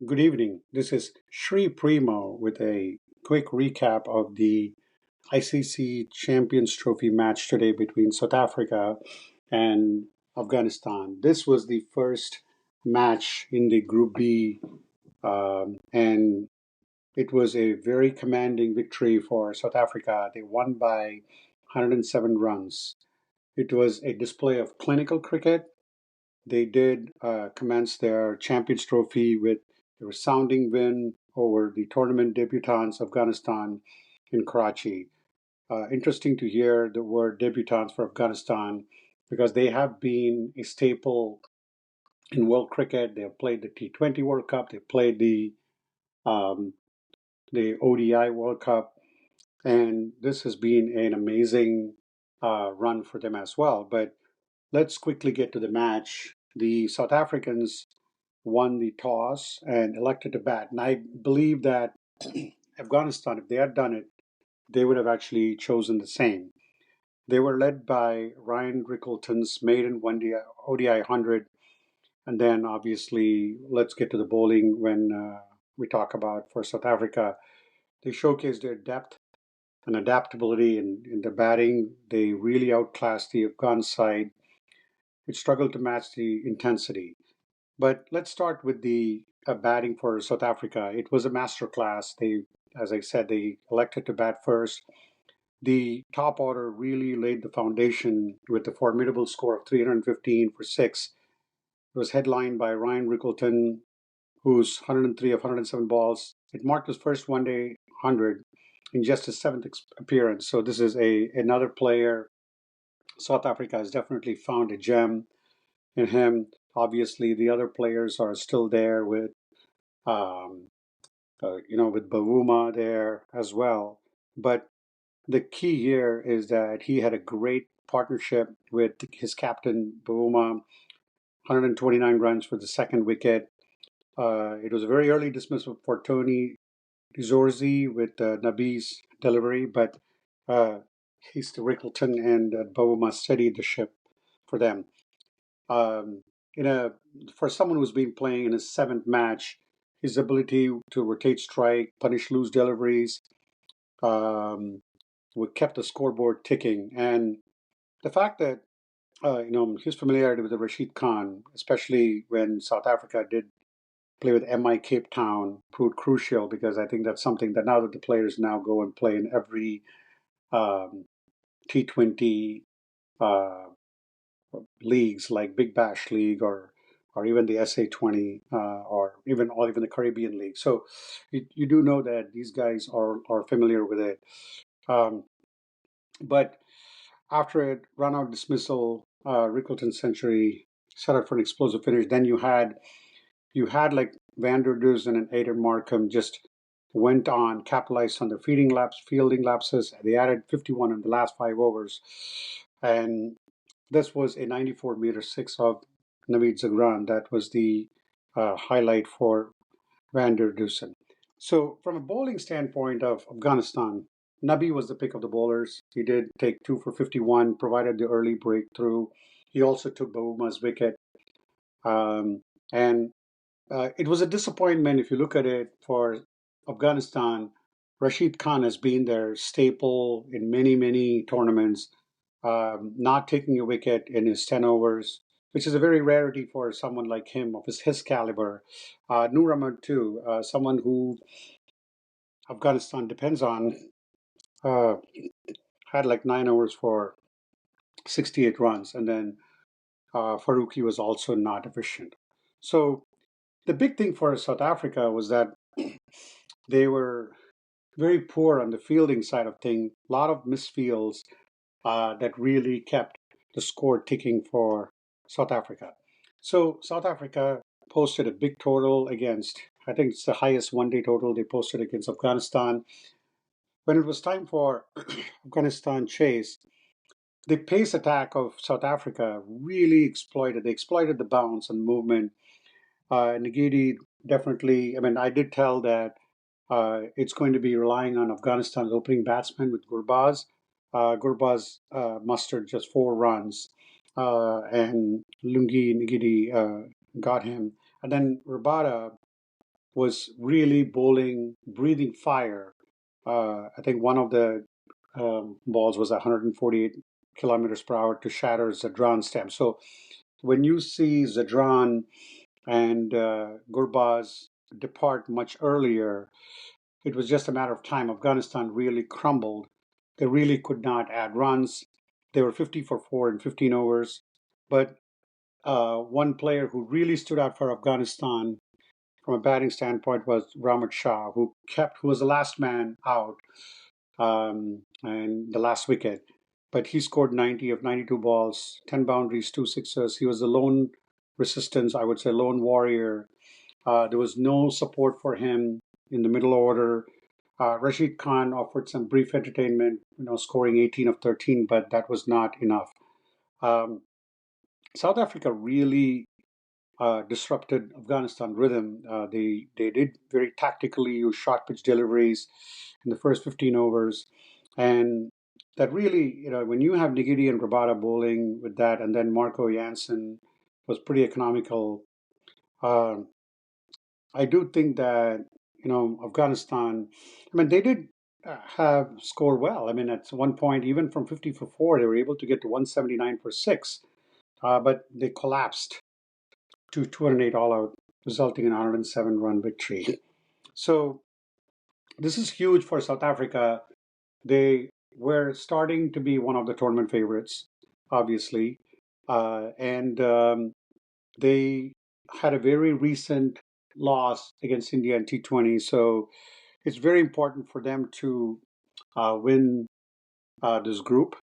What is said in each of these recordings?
Good evening. This is Shri Primo with a quick recap of the ICC Champions Trophy match today between South Africa and Afghanistan. This was the first match in the Group B, and it was a very commanding victory for South Africa. They won by 107 runs. It was a display of clinical cricket. They did commence their Champions Trophy with a resounding win over the tournament debutants Afghanistan in Karachi. Interesting to hear the word debutants for Afghanistan because they have been a staple in world cricket. They have played the T20 World Cup, they played um, the ODI World Cup, and this has been an amazing run for them as well. But let's quickly get to the match. The South Africans won the toss and elected to bat. And I believe that Afghanistan, if they had done it, they would have actually chosen the same. They were led by Ryan Rickelton's maiden one day ODI 100. And then obviously, let's get to the bowling when we talk about for South Africa. They showcased their depth and adaptability in the batting. They really outclassed the Afghan side, which struggled to match the intensity. But let's start with the batting for South Africa. It was a masterclass. They, as I said, they elected to bat first. The top order really laid the foundation with a formidable score of 315 for six. It was headlined by Ryan Rickelton, whose 103 of 107 balls. It marked his first one-day 100 in just his seventh appearance. So this is another player. South Africa has definitely found a gem in him. Obviously, the other players are still there with um, with Bavuma there as well. But the key here is that he had a great partnership with his captain, Bavuma, 129 runs for the second wicket. It was a very early dismissal for Tony Zorzi with Nabi's delivery, but he's the Rickelton and Bavuma steadied the ship for them. Um, in a For someone who's been playing in his seventh match, his ability to rotate strike, punish loose deliveries, um, we kept the scoreboard ticking. And the fact that his familiarity with the Rashid Khan, especially when South Africa did play with MI Cape Town, proved crucial because I think that's something that now that the players now go and play in every um, T20 uh, leagues like Big Bash League or even the SA20 or even the Caribbean League. So you do know that these guys are familiar with it. Um, but after a run out dismissal, Rickelton's century set up for an explosive finish. Then you had like Van der Dusen and Aidan Markham just went on, capitalized on the fielding lapses. They added 51 in the last 5 overs. And this was a 94-meter six of Naveed Zagran. That was the highlight for Van der Dusen. So, from a bowling standpoint of Afghanistan, Nabi was the pick of the bowlers. He did take 2 for 51, provided the early breakthrough. He also took Bauma's wicket. Um, and it was a disappointment if you look at it for Afghanistan. Rashid Khan has been their staple in many, many tournaments, not taking a wicket in his 10 overs, which is a very rarity for someone like him of his caliber. Noor Ahmed, too, someone who Afghanistan depends on, uh, had like 9 overs for 68 runs, and then Faruqi was also not efficient. So the big thing for South Africa was that they were very poor on the fielding side of things. A lot of misfields that really kept the score ticking for South Africa. So South Africa posted a big total against, I think it's the highest one-day total they posted against Afghanistan. When it was time for Afghanistan chase, the pace attack of South Africa really exploited. They exploited the bounce and movement. Ngidi definitely. I mean, I did tell that it's going to be relying on Afghanistan's opening batsman with Gurbaz. Gurbaz mustered just 4 runs, and Lungi Ngidi got him. And then Rabada was really bowling, breathing fire. I think one of the balls was 148 kilometers per hour to shatter Zadran stamp. So when you see Zadran and Gurbaz depart much earlier, it was just a matter of time. Afghanistan really crumbled. They really could not add runs. They were 50 for 4 in 15 overs. But one player who really stood out for Afghanistan from a batting standpoint was Rahmat Shah, who was the last man out and the last wicket. But he scored 90 of 92 balls, 10 boundaries, 2 sixes. He was the lone resistance, I would say, lone warrior. There was no support for him in the middle order. Rashid Khan offered some brief entertainment, scoring 18 of 13, but that was not enough. Um, South Africa really disrupted Afghanistan rhythm. They did very tactically use short pitch deliveries in the first 15 overs, and that really, when you have Nigiri and Rabada bowling with that, and then Marco Jansen was pretty economical. Uh, I do think that Afghanistan. I mean, they did have score well. I mean, at one point, even from 50 for 4, they were able to get to 179 for 6, but they collapsed to 208 all out, resulting in a 107-run victory. So this is huge for South Africa. They were starting to be one of the tournament favorites, obviously, and they had a very recent loss against India in T20. So it's very important for them to win this group.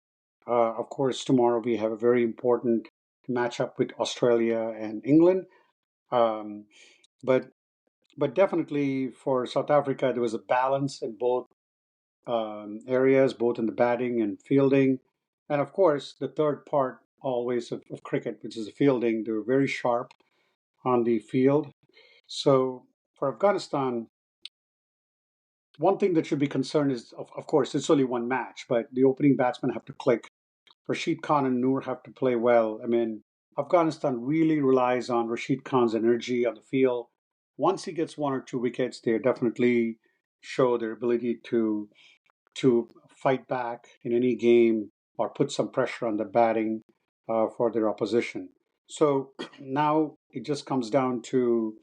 Of course, tomorrow we have a very important matchup with Australia and England. Um, but but definitely for South Africa, there was a balance in both areas, both in the batting and fielding. And of course, the third part always of cricket, which is the fielding, they were very sharp on the field. So for Afghanistan, one thing that should be concerned is, of course, it's only one match, but the opening batsmen have to click. Rashid Khan and Noor have to play well. I mean, Afghanistan really relies on Rashid Khan's energy on the field. Once he gets 1 or 2 wickets, they definitely show their ability to fight back in any game or put some pressure on the batting for their opposition. So now it just comes down to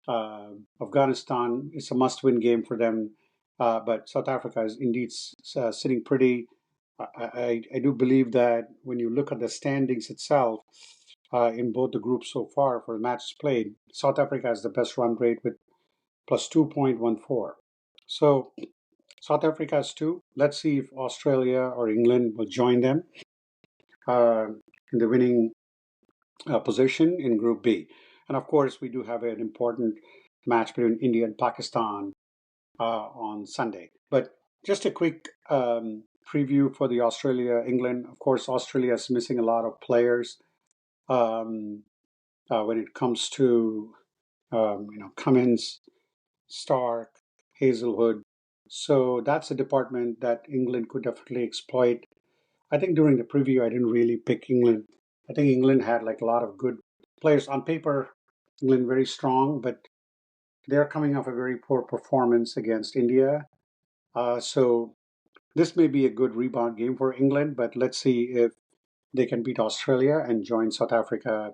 uh, Afghanistan. It's a must-win game for them, but South Africa is indeed sitting pretty. I do believe that when you look at the standings itself in both the groups so far for the matches played, South Africa has the best run rate with plus 2.14. So South Africa has two. Let's see if Australia or England will join them uh, in the winning position in Group B. And of course, we do have an important match between India and Pakistan on Sunday. But just a quick preview for the Australia England. Of course, Australia is missing a lot of players um, when it comes to Cummins, Stark, Hazelwood. So that's a department that England could definitely exploit. I think during the preview, I didn't really pick England. I think England had like a lot of good players on paper. England very strong, but they're coming off a very poor performance against India. So this may be a good rebound game for England, but let's see if they can beat Australia and join South Africa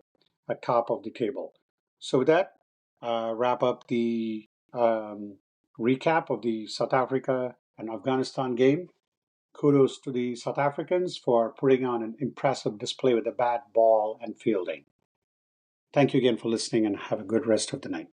at top of the table. So with that, wrap up the recap of the South Africa and Afghanistan game. Kudos to the South Africans for putting on an impressive display with the bat, ball, and fielding. Thank you again for listening and have a good rest of the night.